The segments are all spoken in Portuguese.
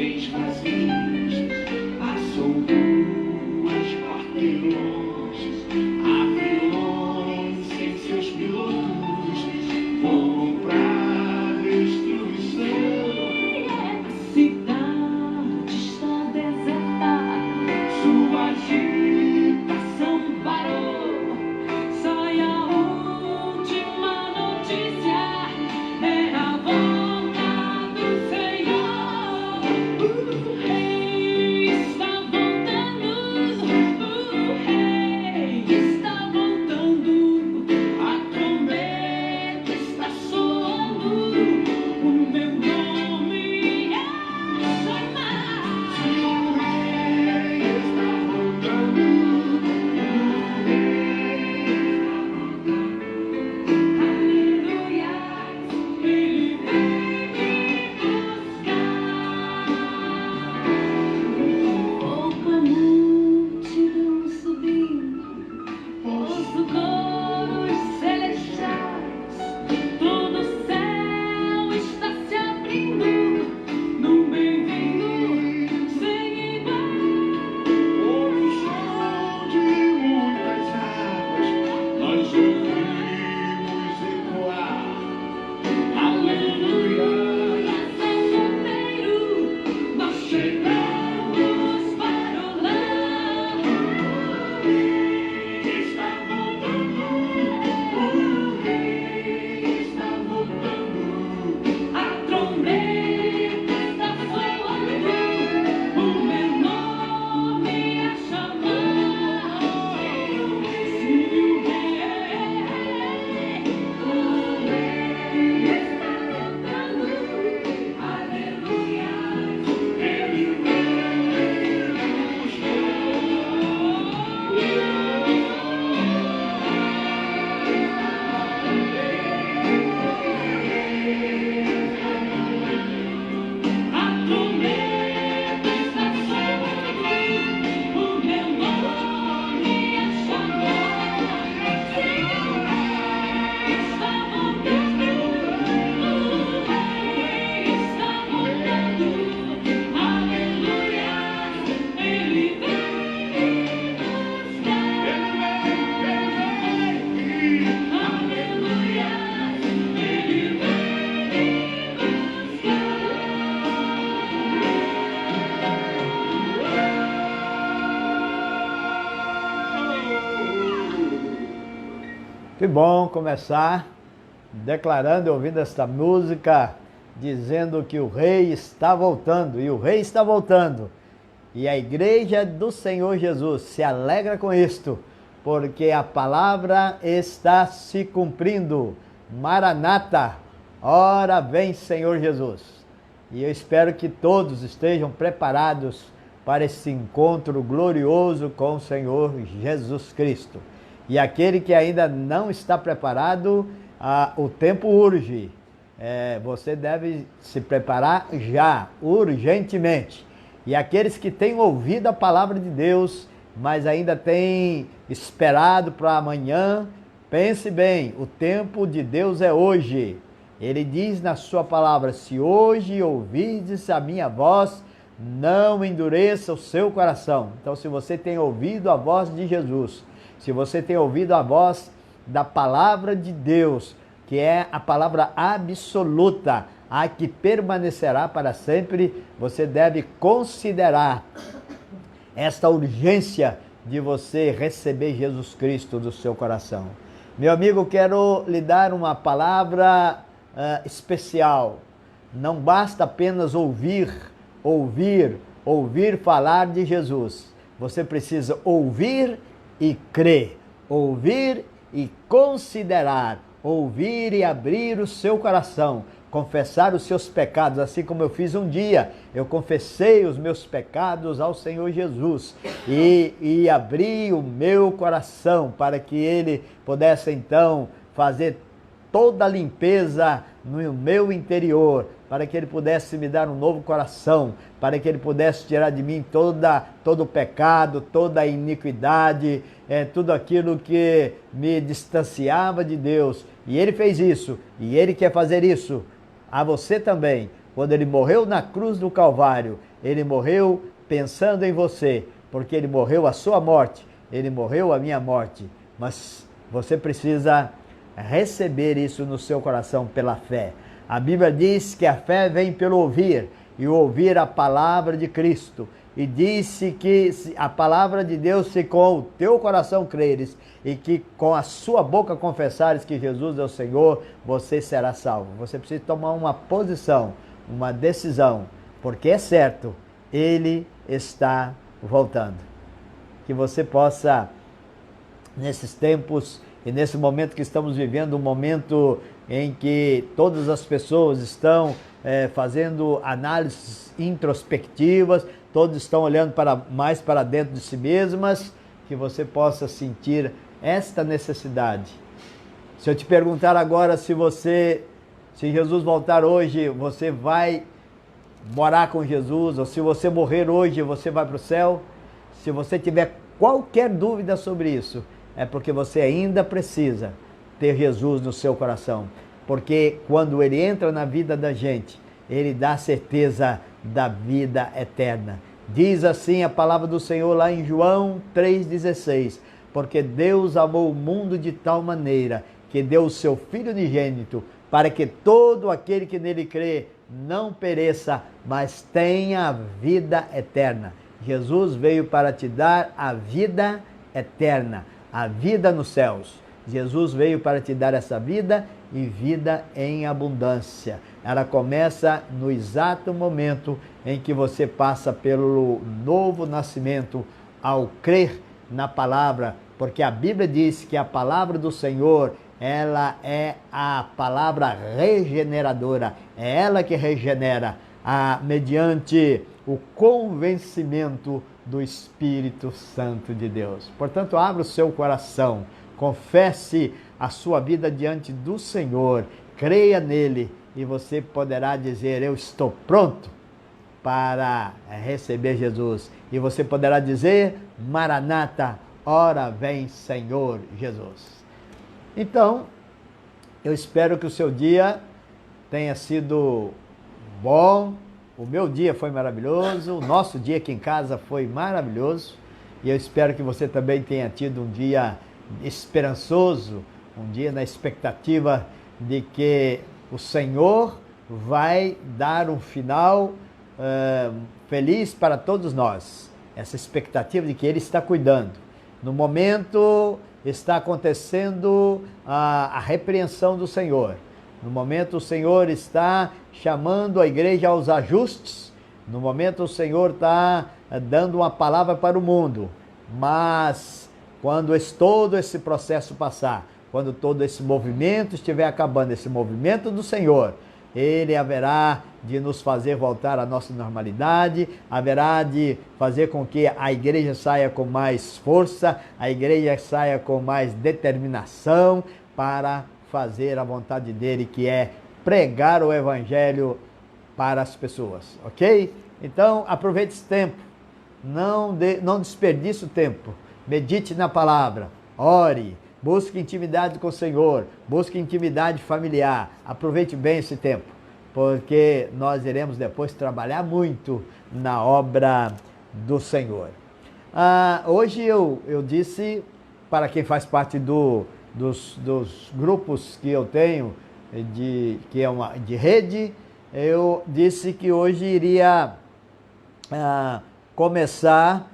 fez vazios, passou ruas, quarteirões, aviões sem seus pilotos, foram pra destruição. A cidade está deserta, sua agitação parou. Sai a última notícia, é a volta do Senhor. O rei está voltando, o rei está voltando. A trombeta está soando, o meu nome é chamado. Se o rei está voltando, o rei aleluia, ele vem me buscar. Pouca multidão subindo, ouço coros celestiais, todo o céu está se abrindo, num bem-vindo sem igual. Houve som de muitas águas, nós ouvimos ecoar. Aleluia, Senhor inteiro, nós chegamos para o lar. O rei está voltando, o rei está voltando. A trombeta está soando, o meu nome é chamado. Se o rei está voltando, aleluia, ele vem a trombeta está soando, o meu nome é chamado. Se o rei está voltando, o rei está voltando, aleluia, ele vem buscar. Aleluia, ele vem buscar. Que bom começar declarando e ouvindo esta música, dizendo que o rei está voltando, e o rei está voltando. E a igreja do Senhor Jesus se alegra com isto, porque a palavra está se cumprindo. Maranata, ora vem Senhor Jesus. E eu espero que todos estejam preparados para esse encontro glorioso com o Senhor Jesus Cristo. E aquele que ainda não está preparado, o tempo urge. Você deve se preparar já, urgentemente. E aqueles que têm ouvido a palavra de Deus, mas ainda têm esperado para amanhã, pense bem, o tempo de Deus é hoje. Ele diz na sua palavra: se hoje ouvirdes a minha voz, não endureça o seu coração. Então, se você tem ouvido a voz de Jesus, se você tem ouvido a voz da palavra de Deus, que é a palavra absoluta, a que permanecerá para sempre, você deve considerar esta urgência de você receber Jesus Cristo do seu coração. Meu amigo, quero lhe dar uma palavra especial. Não basta apenas ouvir falar de Jesus. Você precisa ouvir e crer, ouvir e considerar, ouvir e abrir o seu coração, confessar os seus pecados, assim como eu fiz um dia. Eu confessei os meus pecados ao Senhor Jesus e abri o meu coração para que Ele pudesse então fazer toda a limpeza no meu interior, para que Ele pudesse me dar um novo coração, para que Ele pudesse tirar de mim todo o pecado, toda a iniquidade, tudo aquilo que me distanciava de Deus. E Ele fez isso, e Ele quer fazer isso a você também. Quando Ele morreu na cruz do Calvário, Ele morreu pensando em você, porque Ele morreu a sua morte, Ele morreu a minha morte. Mas você precisa receber isso no seu coração pela fé. A Bíblia diz que a fé vem pelo ouvir, e ouvir a palavra de Cristo. E disse que a palavra de Deus, se com o teu coração creres e que com a sua boca confessares que Jesus é o Senhor, você será salvo. Você precisa tomar uma posição, uma decisão, porque é certo, Ele está voltando. Que você possa, nesses tempos e nesse momento que estamos vivendo, um momento em que todas as pessoas estão fazendo análises introspectivas, todos estão olhando mais para dentro de si mesmas, que você possa sentir esta necessidade. Se eu te perguntar agora se Jesus voltar hoje, você vai morar com Jesus, ou se você morrer hoje, você vai para o céu, se você tiver qualquer dúvida sobre isso, é porque você ainda precisa ter Jesus no seu coração. Porque quando Ele entra na vida da gente, Ele dá certeza da vida eterna. Diz assim a palavra do Senhor lá em João 3,16. Porque Deus amou o mundo de tal maneira que deu o seu Filho unigênito, para que todo aquele que nele crê não pereça, mas tenha a vida eterna. Jesus veio para te dar a vida eterna, a vida nos céus. Jesus veio para te dar essa vida e vida em abundância. Ela começa no exato momento em que você passa pelo novo nascimento ao crer na palavra, porque a Bíblia diz que a palavra do Senhor, ela é a palavra regeneradora, é ela que regenera mediante o convencimento do Espírito Santo de Deus. Portanto, abra o seu coração, confesse a sua vida diante do Senhor, creia nele e você poderá dizer: eu estou pronto para receber Jesus. E você poderá dizer: Maranata, ora vem Senhor Jesus. Então, eu espero que o seu dia tenha sido bom. O meu dia foi maravilhoso, o nosso dia aqui em casa foi maravilhoso. E eu espero que você também tenha tido um dia esperançoso, um dia na expectativa de que o Senhor vai dar um final feliz para todos nós. Essa expectativa de que Ele está cuidando. No momento está acontecendo a repreensão do Senhor. No momento o Senhor está chamando a igreja aos ajustes. No momento o Senhor está dando uma palavra para o mundo. Mas quando todo esse processo passar, quando todo esse movimento estiver acabando, esse movimento do Senhor, Ele haverá de nos fazer voltar à nossa normalidade, haverá de fazer com que a igreja saia com mais força, a igreja saia com mais determinação para fazer a vontade dEle, que é pregar o Evangelho para as pessoas, ok? Então, aproveite esse tempo, não desperdice o tempo, medite na palavra, ore, busque intimidade com o Senhor, busque intimidade familiar, aproveite bem esse tempo, porque nós iremos depois trabalhar muito na obra do Senhor. Hoje eu disse, para quem faz parte dos grupos que eu tenho, que é de rede, eu disse que hoje iria começar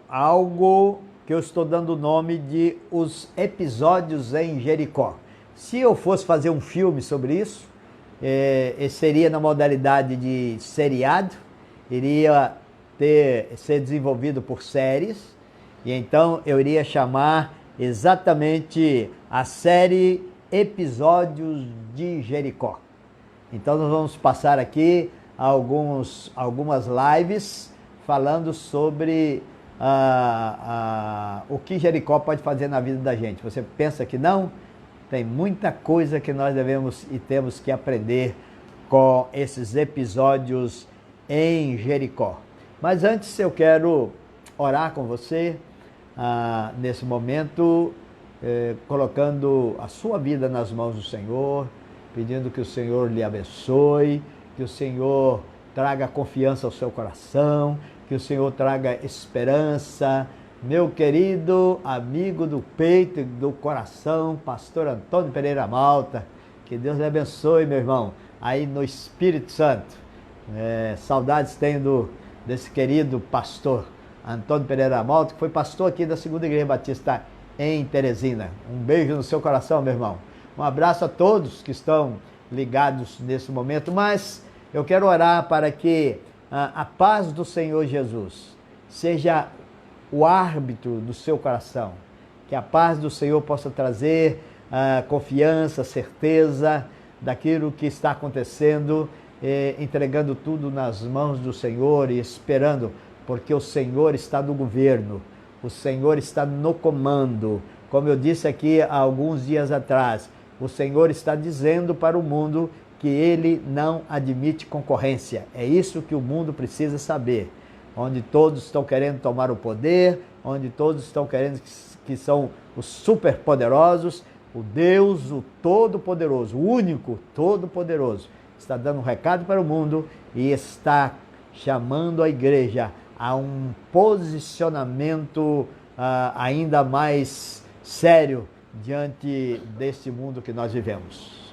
algo que eu estou dando o nome de Os Episódios em Jericó. Se eu fosse fazer um filme sobre isso, seria na modalidade de seriado, iria ser desenvolvido por séries, e então eu iria chamar exatamente a série Episódios de Jericó. Então nós vamos passar aqui algumas lives falando sobre o que Jericó pode fazer na vida da gente. Você pensa que não? Tem muita coisa que nós devemos e temos que aprender com esses episódios em Jericó. Mas antes eu quero orar com você, nesse momento, colocando a sua vida nas mãos do Senhor, pedindo que o Senhor lhe abençoe, que o Senhor traga confiança ao seu coração, que o Senhor traga esperança. Meu querido amigo do peito e do coração, pastor Antônio Pereira Malta, que Deus lhe abençoe, meu irmão, aí no Espírito Santo. Saudades tenho desse querido pastor Antônio Pereira Malta, que foi pastor aqui da Segunda Igreja Batista em Teresina. Um beijo no seu coração, meu irmão. Um abraço a todos que estão ligados nesse momento, mas eu quero orar para que a paz do Senhor Jesus seja o árbitro do seu coração, que a paz do Senhor possa trazer confiança, certeza daquilo que está acontecendo, entregando tudo nas mãos do Senhor e esperando, porque o Senhor está no governo, o Senhor está no comando. Como eu disse aqui há alguns dias atrás, o Senhor está dizendo para o mundo que Ele não admite concorrência. É isso que o mundo precisa saber. Onde todos estão querendo tomar o poder, onde todos estão querendo que são os superpoderosos, o Deus, o Todo-Poderoso, o único Todo-Poderoso, está dando um recado para o mundo e está chamando a igreja a um posicionamento ainda mais sério diante deste mundo que nós vivemos.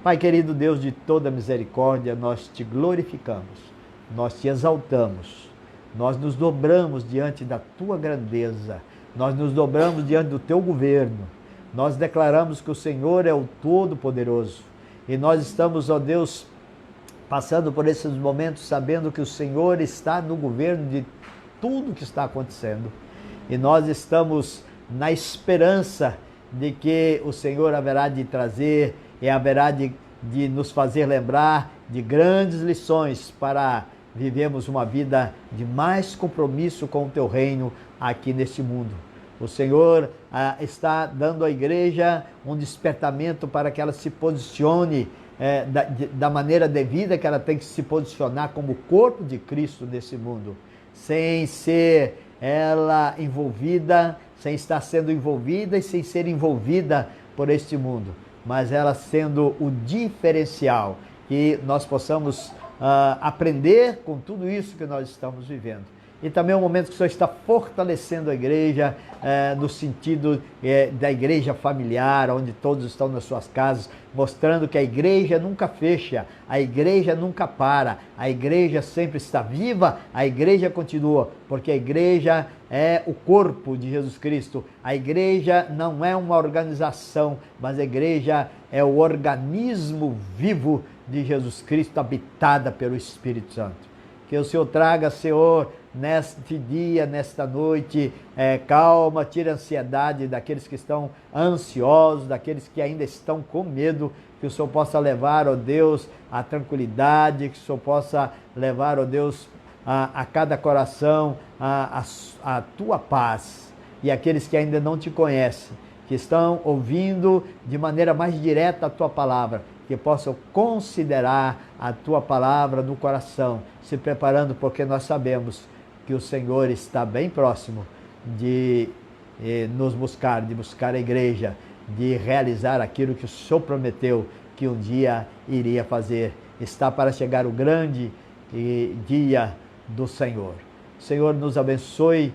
Pai querido, Deus de toda misericórdia, nós te glorificamos, nós te exaltamos, nós nos dobramos diante da tua grandeza, nós nos dobramos diante do teu governo, nós declaramos que o Senhor é o Todo-Poderoso e nós estamos, ó Deus, passando por esses momentos sabendo que o Senhor está no governo de tudo que está acontecendo e nós estamos na esperança de que o Senhor haverá de trazer e haverá de nos fazer lembrar de grandes lições para vivermos uma vida de mais compromisso com o teu reino aqui neste mundo. O Senhor está dando à igreja um despertamento para que ela se posicione da maneira devida que ela tem que se posicionar como corpo de Cristo nesse mundo, sem ser ela envolvida, sem estar sendo envolvida e sem ser envolvida por este mundo, mas ela sendo o diferencial, que nós possamos aprender com tudo isso que nós estamos vivendo. E também é um momento que o Senhor está fortalecendo a igreja, no sentido da igreja familiar, onde todos estão nas suas casas, mostrando que a igreja nunca fecha, a igreja nunca para, a igreja sempre está viva, a igreja continua, porque a igreja é o corpo de Jesus Cristo. A igreja não é uma organização, mas a igreja é o organismo vivo de Jesus Cristo, habitada pelo Espírito Santo. Que o Senhor traga, Senhor, neste dia, nesta noite, calma, tira a ansiedade daqueles que estão ansiosos, daqueles que ainda estão com medo, que o Senhor possa levar, ó Deus, a tranquilidade, que o Senhor possa levar, ó Deus, a cada coração a tua paz. E aqueles que ainda não te conhecem, que estão ouvindo de maneira mais direta a tua palavra, que possam considerar a tua palavra no coração, se preparando, porque nós sabemos que o Senhor está bem próximo de nos buscar, de buscar a igreja, de realizar aquilo que o Senhor prometeu que um dia iria fazer. Está para chegar o grande dia do Senhor. Senhor, nos abençoe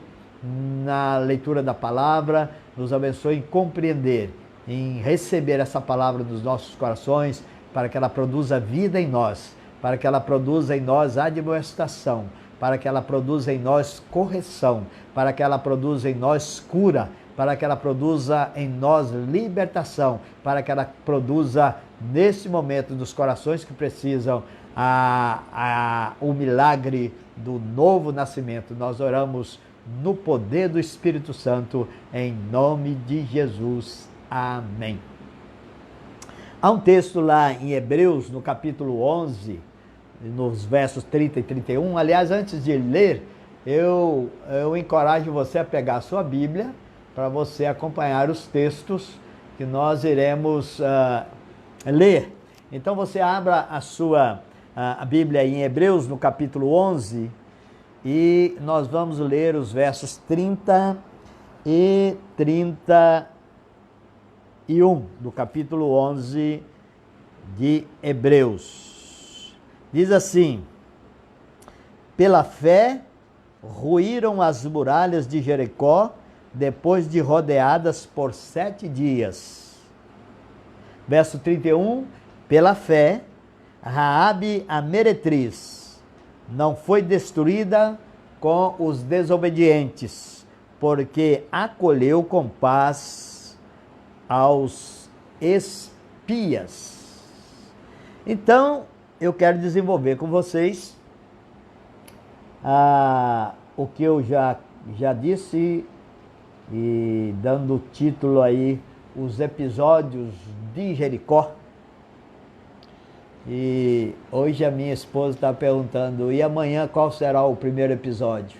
na leitura da palavra, nos abençoe em compreender, em receber essa palavra nos nossos corações, para que ela produza vida em nós, para que ela produza em nós admoestação, para que ela produza em nós correção, para que ela produza em nós cura, para que ela produza em nós libertação, para que ela produza nesse momento nos corações que precisam o milagre do novo nascimento. Nós oramos no poder do Espírito Santo, em nome de Jesus. Amém. Há um texto lá em Hebreus, no capítulo 11, nos versos 30 e 31. Aliás, antes de ler, eu encorajo você a pegar a sua Bíblia para você acompanhar os textos que nós iremos ler. Então você abra a Bíblia em Hebreus, no capítulo 11, e nós vamos ler os versos 30 e 31 do capítulo 11 de Hebreus. Diz assim: Pela fé, ruíram as muralhas de Jericó, depois de rodeadas por 7 dias. Verso 31, pela fé, Raabe a meretriz não foi destruída com os desobedientes, porque acolheu com paz aos espias. Então, eu quero desenvolver com vocês o que eu já disse, e dando título aí, os episódios de Jericó. E hoje a minha esposa está perguntando, e amanhã qual será o primeiro episódio?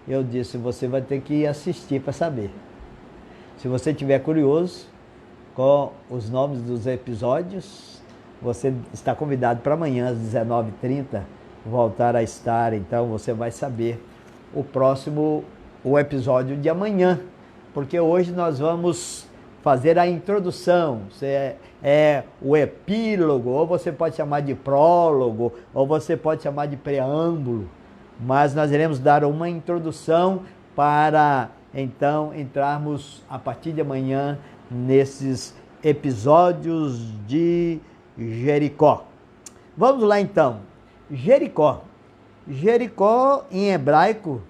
Eu disse, você vai ter que assistir para saber. Se você estiver curioso com os nomes dos episódios, você está convidado para amanhã às 19h30 voltar a estar, então você vai saber o episódio de amanhã, porque hoje nós vamos fazer a introdução, é o epílogo, ou você pode chamar de prólogo, ou você pode chamar de preâmbulo, mas nós iremos dar uma introdução para então entrarmos a partir de amanhã nesses episódios de Jericó. Vamos lá então. Jericó. Jericó em hebraico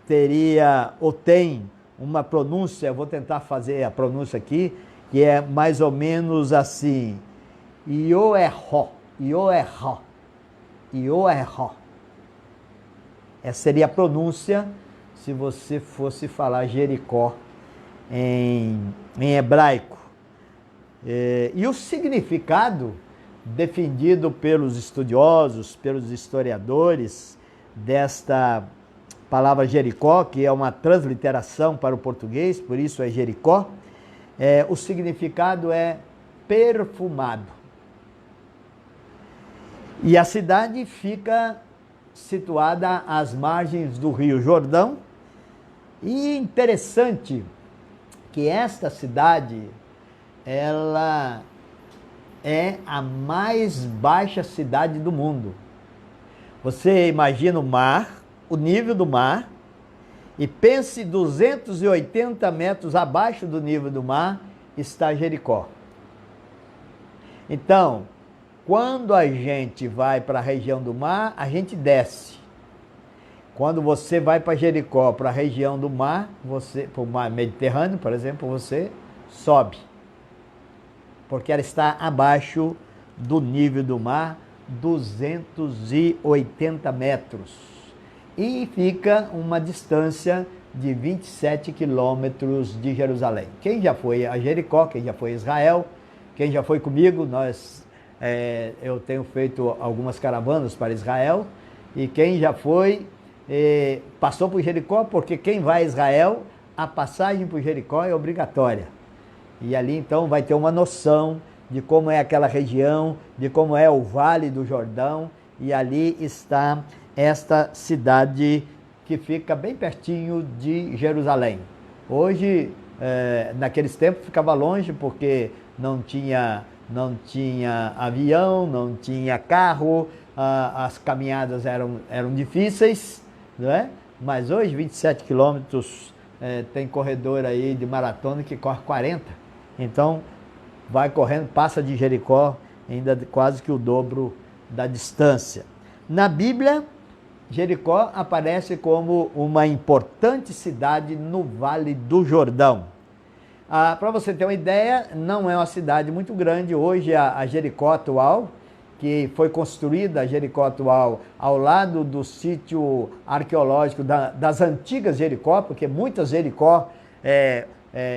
teria ou tem uma pronúncia, eu vou tentar fazer a pronúncia aqui, que é mais ou menos assim, Ioeró, Ioeró, Ioeró. Essa seria a pronúncia se você fosse falar Jericó em hebraico. E o significado defendido pelos estudiosos, pelos historiadores desta palavra Jericó, que é uma transliteração para o português, por isso é Jericó, o significado é perfumado. E a cidade fica situada às margens do Rio Jordão. E interessante que esta cidade, ela é a mais baixa cidade do mundo. Você imagina o mar, o nível do mar, e pense 280 metros abaixo do nível do mar está Jericó. Então, quando a gente vai para a região do mar, a gente desce. Quando você vai para Jericó, para a região do mar, para o mar Mediterrâneo, por exemplo, você sobe. Porque ela está abaixo do nível do mar, 280 metros. E fica uma distância de 27 quilômetros de Jerusalém. Quem já foi a Jericó, quem já foi a Israel, quem já foi comigo, eu tenho feito algumas caravanas para Israel, e quem já foi, passou por Jericó, porque quem vai a Israel, a passagem por Jericó é obrigatória. E ali então vai ter uma noção de como é aquela região, de como é o Vale do Jordão, e ali está esta cidade que fica bem pertinho de Jerusalém. Hoje, naqueles tempos ficava longe porque não tinha avião, não tinha carro, as caminhadas eram difíceis, não é? Mas hoje 27 quilômetros, tem corredor aí de maratona que corre 40. Então, vai correndo, passa de Jericó, ainda quase que o dobro da distância. Na Bíblia, Jericó aparece como uma importante cidade no Vale do Jordão. Para você ter uma ideia, não é uma cidade muito grande. Hoje a Jericó atual, que foi construída, a Jericó atual, ao lado do sítio arqueológico das antigas Jericó, porque muitas Jericó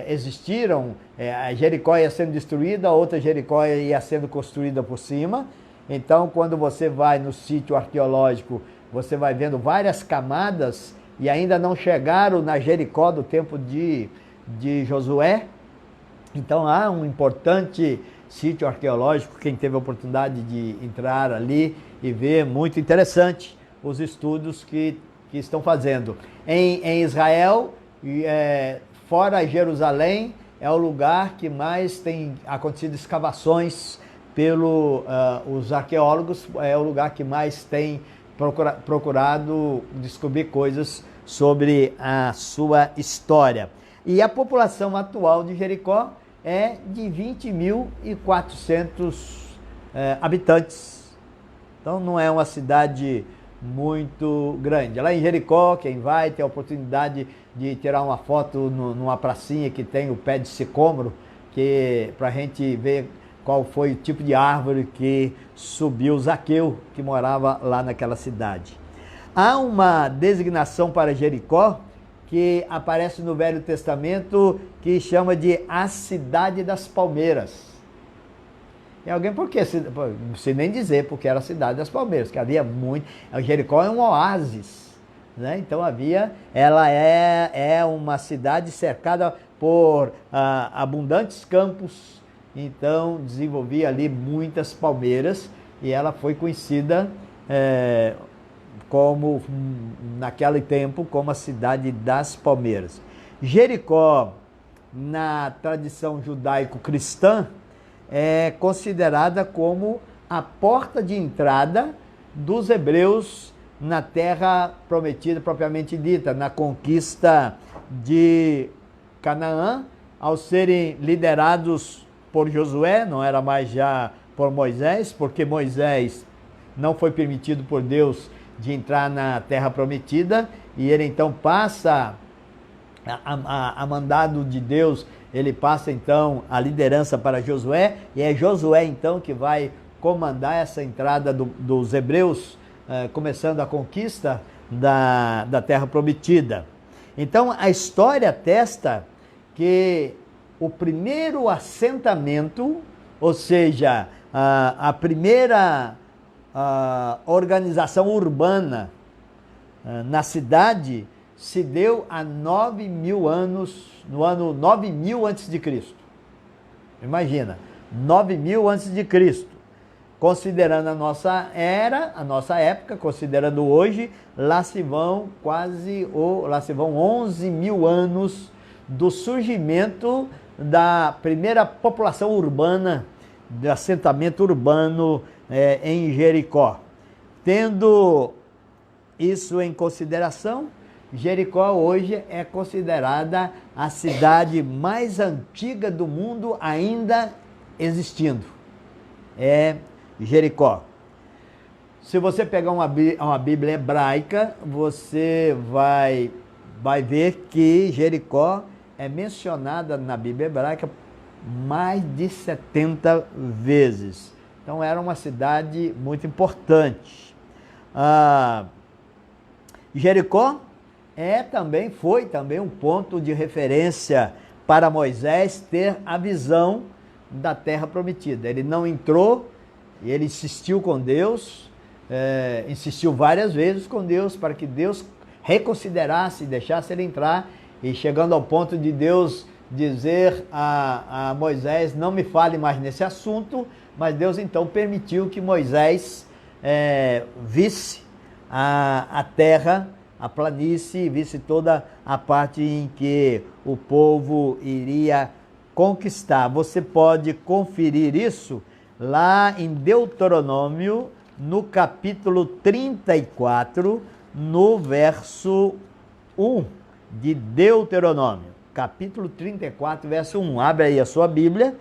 existiram, a Jericó ia sendo destruída, outra Jericó ia sendo construída por cima. Então, quando você vai no sítio arqueológico, você vai vendo várias camadas e ainda não chegaram na Jericó do tempo de Josué. Então, há um importante sítio arqueológico, quem teve a oportunidade de entrar ali e ver, muito interessante os estudos que estão fazendo. Em Israel, fora Jerusalém, é o lugar que mais tem acontecido escavações os arqueólogos, é o lugar que mais tem procurado descobrir coisas sobre a sua história. E a população atual de Jericó é de 20.400 habitantes. Então não é uma cidade muito grande. Lá em Jericó, quem vai ter a oportunidade de tirar uma foto numa pracinha que tem o pé de sicômoro, que para a gente ver qual foi o tipo de árvore que subiu Zaqueu, que morava lá naquela cidade. Há uma designação para Jericó que aparece no Velho Testamento que chama de a cidade das palmeiras. E alguém, por quê? Não sei nem dizer porque era a cidade das palmeiras, que havia muito. Jericó é um oásis, né? Então ela é uma cidade cercada por abundantes campos, então desenvolvia ali muitas palmeiras e ela foi conhecida como, naquele tempo, como a cidade das palmeiras. Jericó, na tradição judaico-cristã, é considerada como a porta de entrada dos hebreus na terra prometida propriamente dita, na conquista de Canaã, ao serem liderados por Josué, não era mais já por Moisés, porque Moisés não foi permitido por Deus de entrar na terra prometida, e ele então passa a mandado de Deus, ele passa então a liderança para Josué, e é Josué então que vai comandar essa entrada dos hebreus, começando a conquista da terra prometida. Então a história atesta que o primeiro assentamento, ou seja, a primeira organização urbana na cidade, se deu há 9.000 anos, no ano 9.000 a.C. Imagina, 9.000 a.C. Considerando a nossa era, a nossa época, considerando hoje, lá se vão 11.000 anos do surgimento da primeira população urbana, de assentamento urbano em Jericó. Tendo isso em consideração, Jericó hoje é considerada a cidade mais antiga do mundo ainda existindo. É Jericó. Se você pegar uma Bíblia hebraica, você vai ver que Jericó é mencionada na Bíblia hebraica mais de 70 vezes. Então era uma cidade muito importante. Jericó foi também um ponto de referência para Moisés ter a visão da terra prometida. Ele não entrou, ele insistiu com Deus, insistiu várias vezes com Deus para que Deus reconsiderasse e deixasse ele entrar, e chegando ao ponto de Deus dizer a Moisés: não me fale mais nesse assunto, mas Deus então permitiu que Moisés visse a terra, a planície, visse toda a parte em que o povo iria conquistar. Você pode conferir isso lá em Deuteronômio, no capítulo 34, no verso 1 de Deuteronômio. Capítulo 34, verso 1. Abre aí a sua Bíblia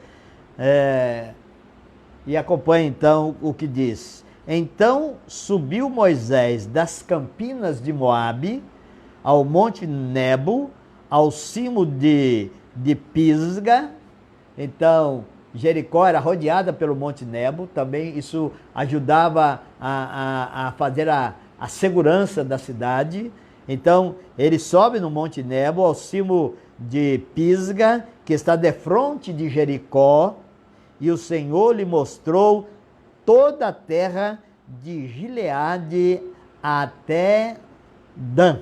e acompanhe então o que diz. Então subiu Moisés das campinas de Moabe ao monte Nebo, ao cimo de Pisga. Então Jericó era rodeada pelo monte Nebo, também isso ajudava a fazer a segurança da cidade. Então ele sobe no monte Nebo, ao cimo de Pisga, que está defronte de Jericó, e o Senhor lhe mostrou toda a terra de Gileade até Dan.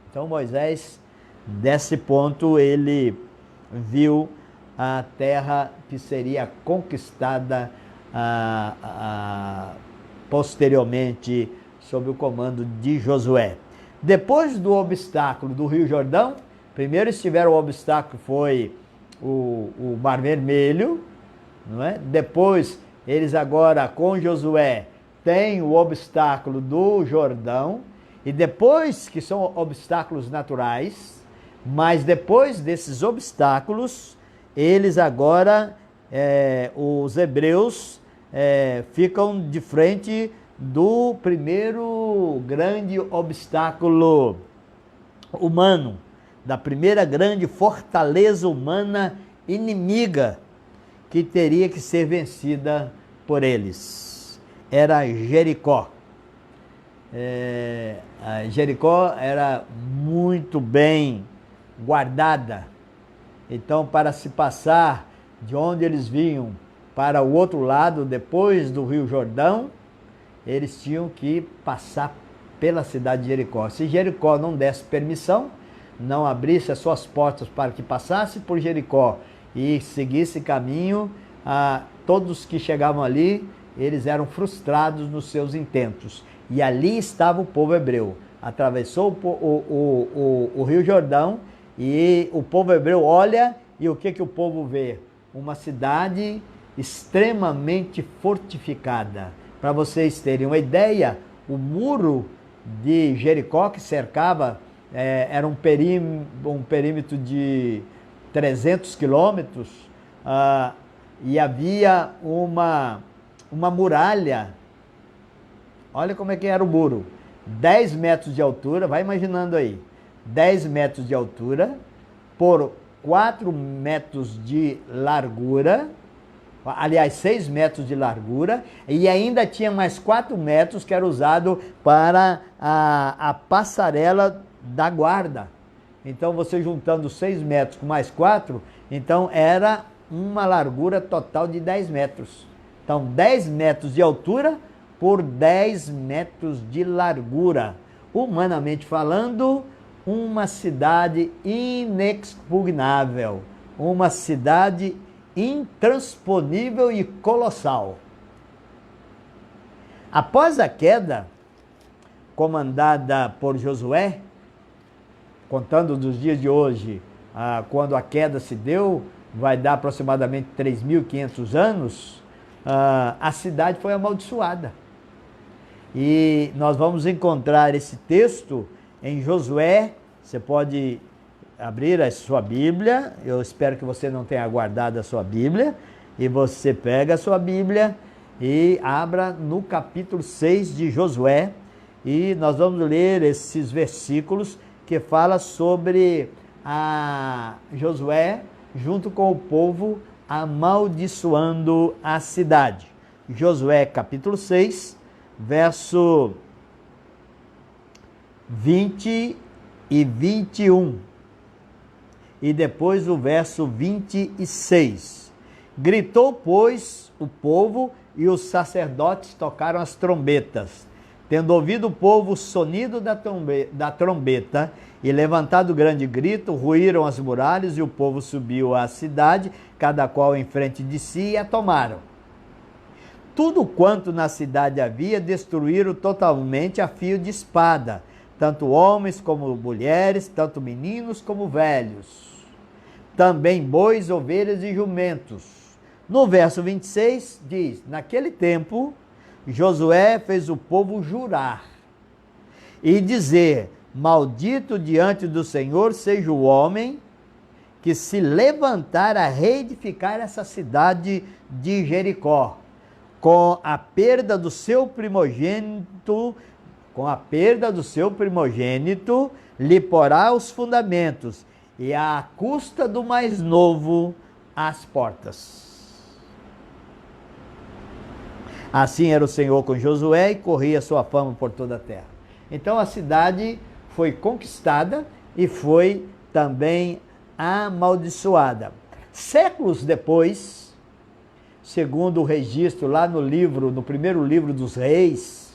Então Moisés, desse ponto, ele viu a terra que seria conquistada posteriormente sob o comando de Josué. Depois do obstáculo do Rio Jordão, primeiro estiveram o obstáculo, foi o Mar Vermelho, não é? Depois eles agora com Josué tem o obstáculo do Jordão, e depois, que são obstáculos naturais, mas depois desses obstáculos, eles agora, os hebreus, ficam de frente do primeiro grande obstáculo humano, da primeira grande fortaleza humana inimiga que teria que ser vencida por eles. Era Jericó. Jericó era muito bem guardada. Então, para se passar de onde eles vinham para o outro lado, depois do Rio Jordão, eles tinham que passar pela cidade de Jericó. Se Jericó não desse permissão, não abrisse as suas portas para que passasse por Jericó e seguisse caminho, todos que chegavam ali, eles eram frustrados nos seus intentos. E ali estava o povo hebreu. Atravessou o Rio Jordão e o povo hebreu olha, e o que o povo vê? Uma cidade extremamente fortificada. Para vocês terem uma ideia, o muro de Jericó que cercava, era um perímetro de 300 quilômetros, e havia uma muralha. Olha como é que era o muro. 10 metros de altura, vai imaginando aí. 10 metros de altura por 4 metros de largura. Aliás, 6 metros de largura. E ainda tinha mais 4 metros que era usado para a passarela da guarda. Então, você juntando 6 metros com mais 4, então era uma largura total de 10 metros. Então, 10 metros de altura por 10 metros de largura. Humanamente falando, uma cidade inexpugnável, uma cidade intransponível e colossal. Após a queda, comandada por Josué, contando dos dias de hoje, quando a queda se deu, vai dar aproximadamente 3.500 anos, a cidade foi amaldiçoada. E nós vamos encontrar esse texto em Josué. Você pode abrir a sua Bíblia, eu espero que você não tenha guardado a sua Bíblia, e você pega a sua Bíblia e abra no capítulo 6 de Josué, e nós vamos ler esses versículos que fala sobre Josué junto com o povo amaldiçoando a cidade. Josué capítulo 6, verso 20 e 21. E depois o verso 26. Gritou, pois, o povo, e os sacerdotes tocaram as trombetas. Tendo ouvido o povo o sonido da trombeta e levantado grande grito, ruíram as muralhas e o povo subiu à cidade, cada qual em frente de si, e a tomaram. Tudo quanto na cidade havia, destruíram totalmente a fio de espada, tanto homens como mulheres, tanto meninos como velhos. Também bois, ovelhas e jumentos. No verso 26 diz: naquele tempo, Josué fez o povo jurar e dizer: maldito diante do Senhor seja o homem que se levantar a reedificar essa cidade de Jericó, com a perda do seu primogênito, lhe porá os fundamentos, e à custa do mais novo as portas. Assim era o Senhor com Josué, e corria sua fama por toda a terra. Então a cidade foi conquistada e foi também amaldiçoada. Séculos depois, segundo o registro lá no primeiro livro dos Reis,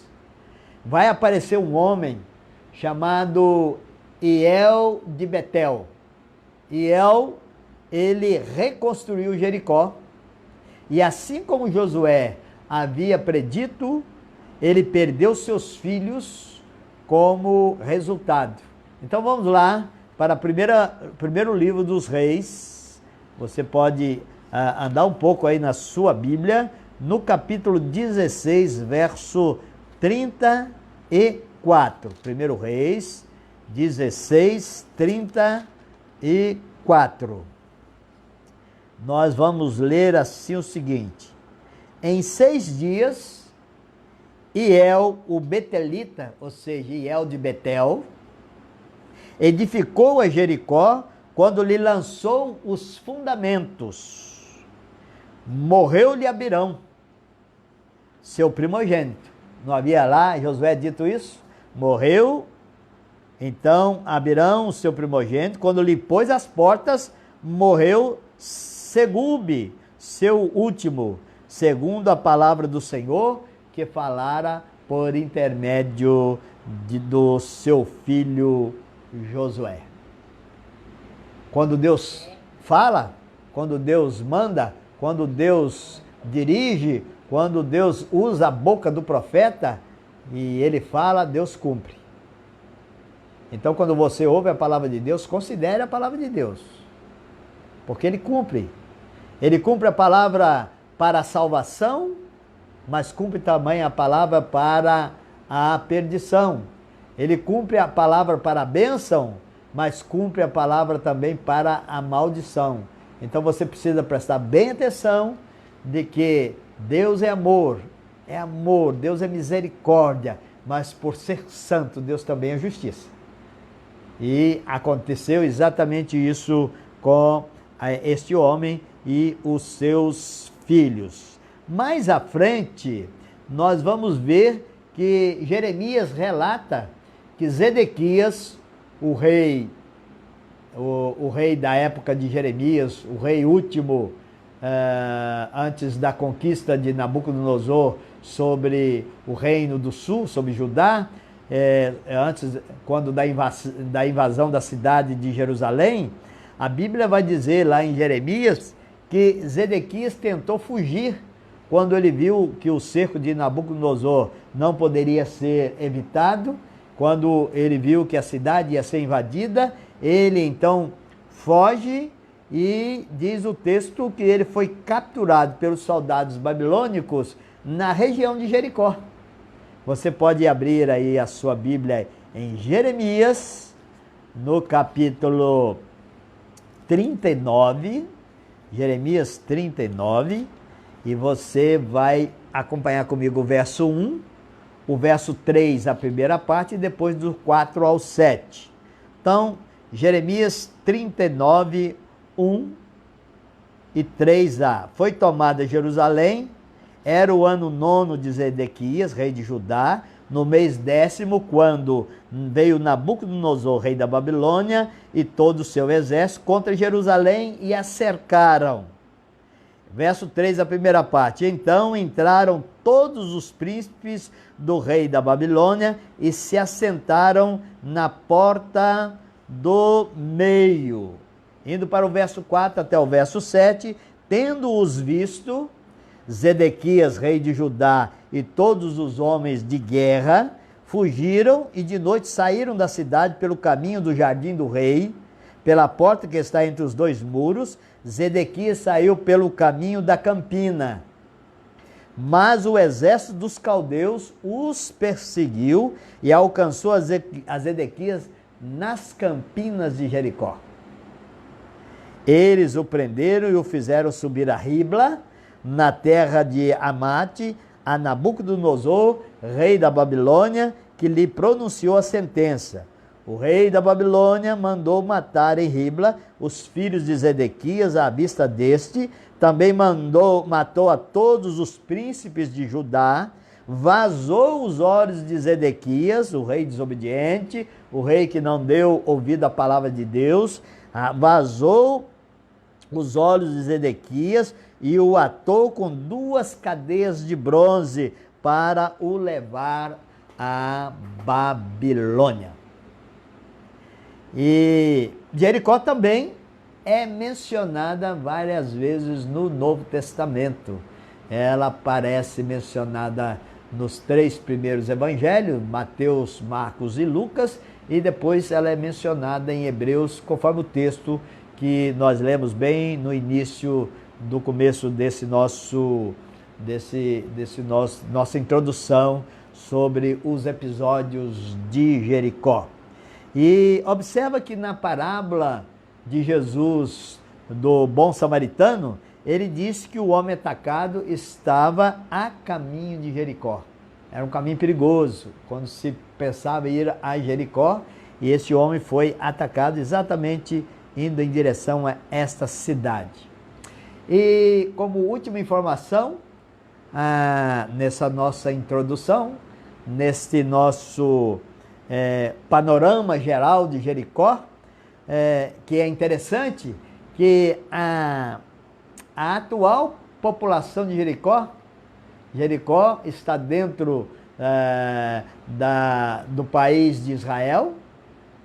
vai aparecer um homem chamado Hiel de Betel. Hiel, ele reconstruiu Jericó, e assim como Josué havia predito, ele perdeu seus filhos como resultado. Então vamos lá para o primeiro livro dos Reis. Você pode andar um pouco aí na sua Bíblia, no capítulo 16, verso 34. 1 Reis 16, 34. Nós vamos ler assim o seguinte: em 6 dias, Iel, o betelita, ou seja, Iel de Betel, edificou a Jericó quando lhe lançou os fundamentos. Morreu-lhe Abirão, seu primogênito. Não havia lá Josué dito isso? Morreu, então, Abirão, seu primogênito, quando lhe pôs as portas, morreu Segube, seu último, segundo a palavra do Senhor, que falara por intermédio do seu filho Josué. Quando Deus fala, quando Deus manda, quando Deus dirige, quando Deus usa a boca do profeta e ele fala, Deus cumpre. Então, quando você ouve a palavra de Deus, considere a palavra de Deus, porque ele cumpre. Ele cumpre a palavra para a salvação, mas cumpre também a palavra para a perdição. Ele cumpre a palavra para a bênção, mas cumpre a palavra também para a maldição. Então você precisa prestar bem atenção de que Deus é amor, Deus é misericórdia, mas por ser santo, Deus também é justiça. E aconteceu exatamente isso com este homem e os seus filhos. Mais à frente, nós vamos ver que Jeremias relata que Zedequias, o rei da época de Jeremias, o rei último, antes da conquista de Nabucodonosor sobre o reino do sul, sobre Judá, quando da invasão da cidade de Jerusalém, a Bíblia vai dizer lá em Jeremias que Zedequias tentou fugir quando ele viu que o cerco de Nabucodonosor não poderia ser evitado. Quando ele viu que a cidade ia ser invadida, ele então foge e diz o texto que ele foi capturado pelos soldados babilônicos na região de Jericó. Você pode abrir aí a sua Bíblia em Jeremias, no capítulo 39, Jeremias 39, e você vai acompanhar comigo o verso 1, o verso 3, a primeira parte, e depois do 4 ao 7. Então, Jeremias 39, 1 e 3a. Foi tomada Jerusalém, era o ano 9 de Zedequias, rei de Judá, no mês 10º, quando veio Nabucodonosor, rei da Babilônia, e todo o seu exército contra Jerusalém e a cercaram. Verso 3, a primeira parte. Então entraram todos os príncipes do rei da Babilônia e se assentaram na porta do meio. Indo para o verso 4 até o verso 7, tendo-os visto, Zedequias, rei de Judá, e todos os homens de guerra fugiram e de noite saíram da cidade pelo caminho do jardim do rei, pela porta que está entre os dois muros. Zedequias saiu pelo caminho da campina. Mas o exército dos caldeus os perseguiu e alcançou a Zedequias nas campinas de Jericó. Eles o prenderam e o fizeram subir a Ribla, na terra de Amate, a Nabucodonosor, rei da Babilônia, que lhe pronunciou a sentença. O rei da Babilônia mandou matar em Ribla os filhos de Zedequias à vista deste, também matou a todos os príncipes de Judá, vazou os olhos de Zedequias, o rei desobediente, o rei que não deu ouvido à palavra de Deus, vazou os olhos de Zedequias e o atou com 2 cadeias de bronze para o levar à Babilônia. E Jericó também é mencionada várias vezes no Novo Testamento. Ela aparece mencionada nos 3 primeiros evangelhos, Mateus, Marcos e Lucas, e depois ela é mencionada em Hebreus, conforme o texto que nós lemos bem no início do começo desse nosso nossa introdução sobre os episódios de Jericó. E observa que na parábola de Jesus do bom samaritano, ele disse que o homem atacado estava a caminho de Jericó. Era um caminho perigoso, quando se pensava em ir a Jericó, e esse homem foi atacado exatamente indo em direção a esta cidade. E como última informação, nessa nossa introdução, neste nosso panorama geral de Jericó, que é interessante, que a atual população de Jericó está dentro do país de Israel,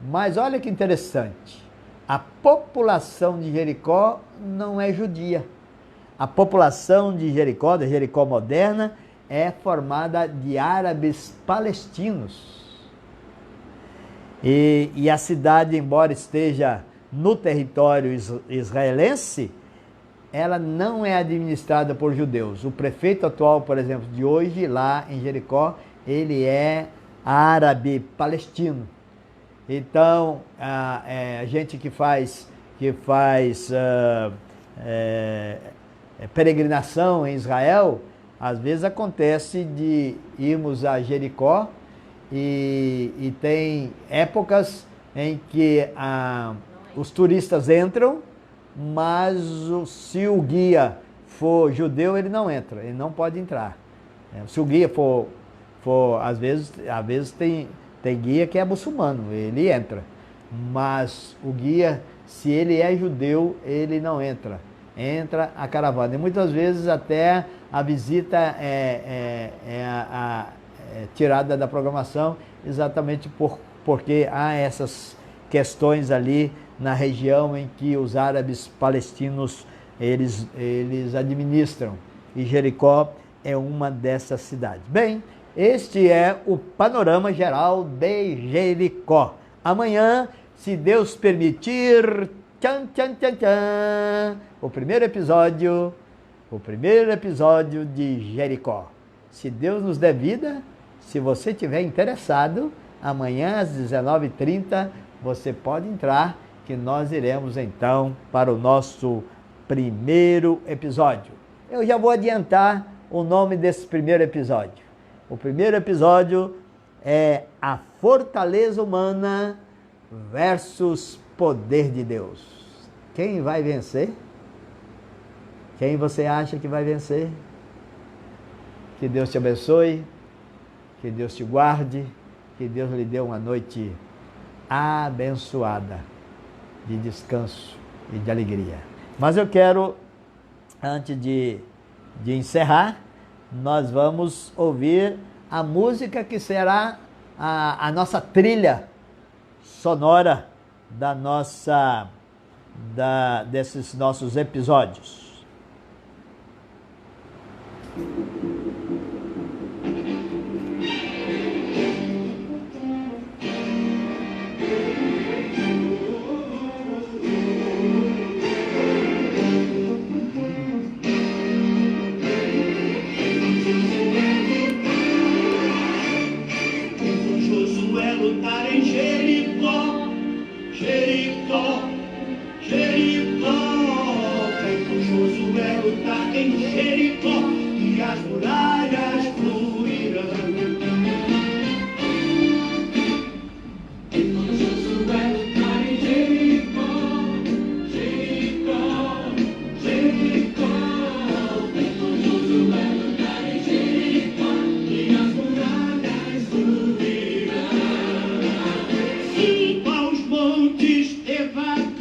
mas olha que interessante, a população de Jericó não é judia. A população de Jericó, da Jericó moderna, é formada de árabes palestinos. E a cidade, embora esteja no território israelense, ela não é administrada por judeus. O prefeito atual, por exemplo, de hoje, lá em Jericó, ele é árabe palestino. Então, a gente que faz peregrinação em Israel, às vezes acontece de irmos a Jericó e tem épocas em que os turistas entram, mas se o guia for judeu, ele não entra, ele não pode entrar. Se o guia for às vezes tem guia que é muçulmano, ele entra, mas o guia, se ele é judeu, ele não entra. Entra a caravana. E muitas vezes até a visita é tirada da programação, exatamente porque há essas questões ali na região em que os árabes palestinos eles administram. E Jericó é uma dessas cidades. Bem, este é o panorama geral de Jericó. Amanhã, se Deus permitir, tchan, tchan, tchan, tchan, o primeiro episódio de Jericó. Se Deus nos der vida, se você estiver interessado, amanhã às 19h30 você pode entrar, que nós iremos então para o nosso primeiro episódio. Eu já vou adiantar o nome desse primeiro episódio. O primeiro episódio é a fortaleza humana versus poder de Deus. Quem vai vencer? Quem você acha que vai vencer? Que Deus te abençoe, que Deus te guarde, que Deus lhe dê uma noite abençoada, de descanso e de alegria. Mas eu quero, antes de encerrar, nós vamos ouvir a música que será a nossa trilha sonora desses nossos episódios. Josué lutar em Jericó, Jericó, Jericó. Feito Josué lutar em Jericó, e as muralhas fluirão. Feito Josué lutar em Jericó, Jericó, Jericó. Feito Josué lutar em Jericó, e as muralhas fluirão. Suba aos montes, Eva.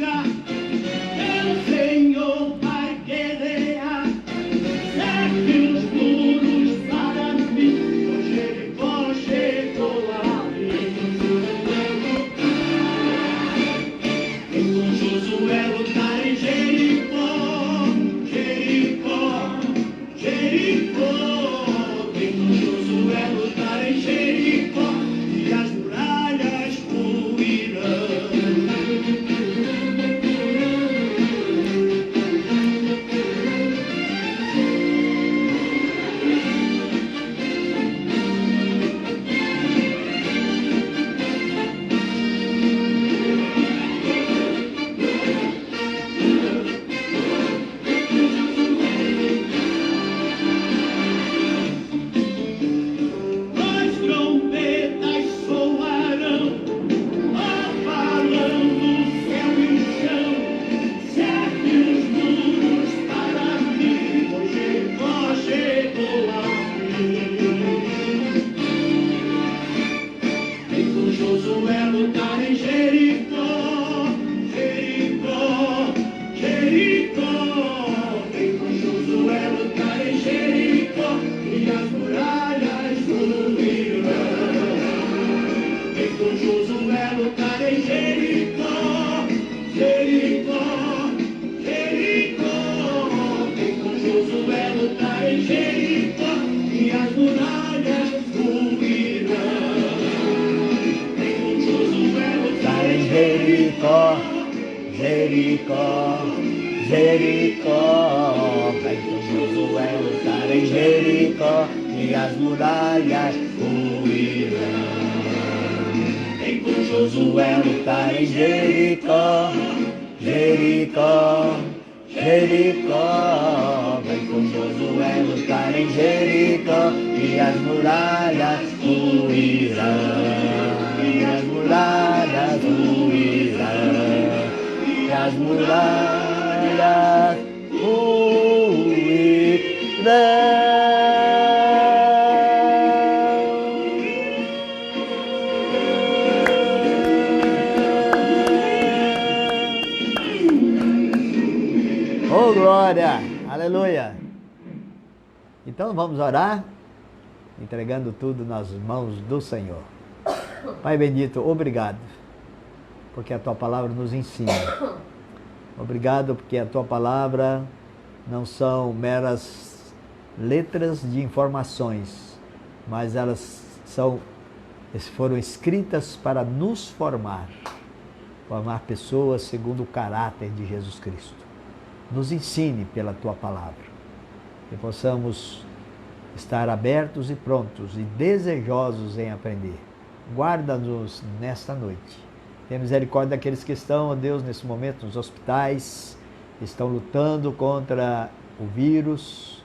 Jericó, Jericó, Jericó. Vai com Josué lutar em Jericó e as muralhas ruirão. Vem com Josué lutar em Jericó, Jericó, Jericó. Vai com Josué lutar em Jericó e as muralhas ruirão. E as muralhas ruirão. E as muralhas ruirão. Oh, glória! Aleluia! Então vamos orar, entregando tudo nas mãos do Senhor. Pai bendito, obrigado, porque a Tua palavra nos ensina. Obrigado porque a Tua palavra não são meras letras de informações, mas elas foram escritas para nos formar pessoas segundo o caráter de Jesus Cristo. Nos ensine pela Tua palavra, que possamos estar abertos e prontos e desejosos em aprender. Guarda-nos nesta noite. Tenha misericórdia daqueles que estão, ó Deus, nesse momento nos hospitais, estão lutando contra o vírus,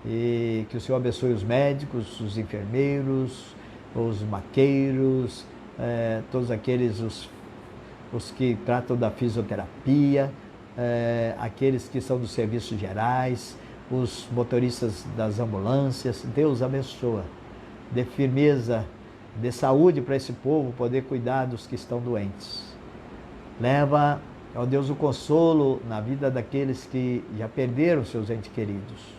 e que o Senhor abençoe os médicos, os enfermeiros, os maqueiros, todos aqueles, os que tratam da fisioterapia, aqueles que são dos serviços gerais, os motoristas das ambulâncias. Deus abençoa, dê firmeza, dê saúde para esse povo poder cuidar dos que estão doentes. Leva, ó Deus, o consolo na vida daqueles que já perderam seus entes queridos.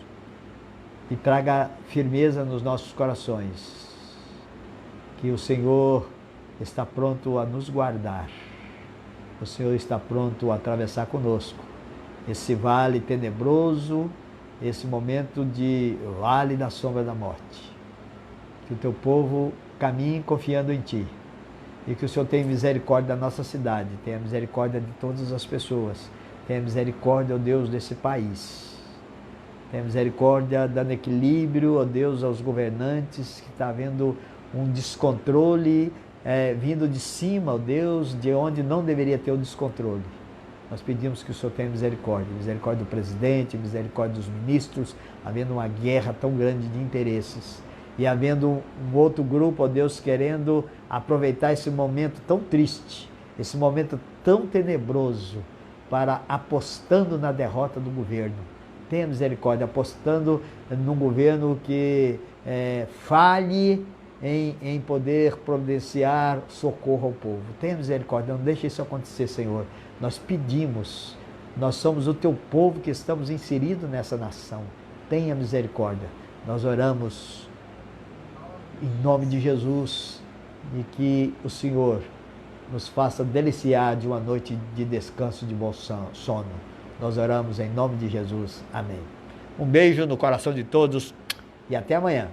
E traga firmeza nos nossos corações. Que o Senhor está pronto a nos guardar. O Senhor está pronto a atravessar conosco esse vale tenebroso, esse momento de vale da sombra da morte. Que o Teu povo caminhe confiando em Ti. E que o Senhor tenha misericórdia da nossa cidade, tenha misericórdia de todas as pessoas, tenha misericórdia, ó Deus, desse país. Tenha misericórdia, dando equilíbrio, ó Deus, aos governantes, que está havendo um descontrole vindo de cima, ó Deus, de onde não deveria ter o descontrole. Nós pedimos que o Senhor tenha misericórdia do presidente, misericórdia dos ministros, havendo uma guerra tão grande de interesses. E havendo um outro grupo, ó Deus, querendo aproveitar esse momento tão triste, esse momento tão tenebroso, para apostando na derrota do governo. Tenha misericórdia, apostando num governo que falhe em poder providenciar socorro ao povo. Tenha misericórdia, não deixe isso acontecer, Senhor. Nós pedimos, nós somos o Teu povo que estamos inseridos nessa nação. Tenha misericórdia. Nós oramos em nome de Jesus, e que o Senhor nos faça deliciar de uma noite de descanso, de bom sono. Nós oramos em nome de Jesus. Amém. Um beijo no coração de todos e até amanhã.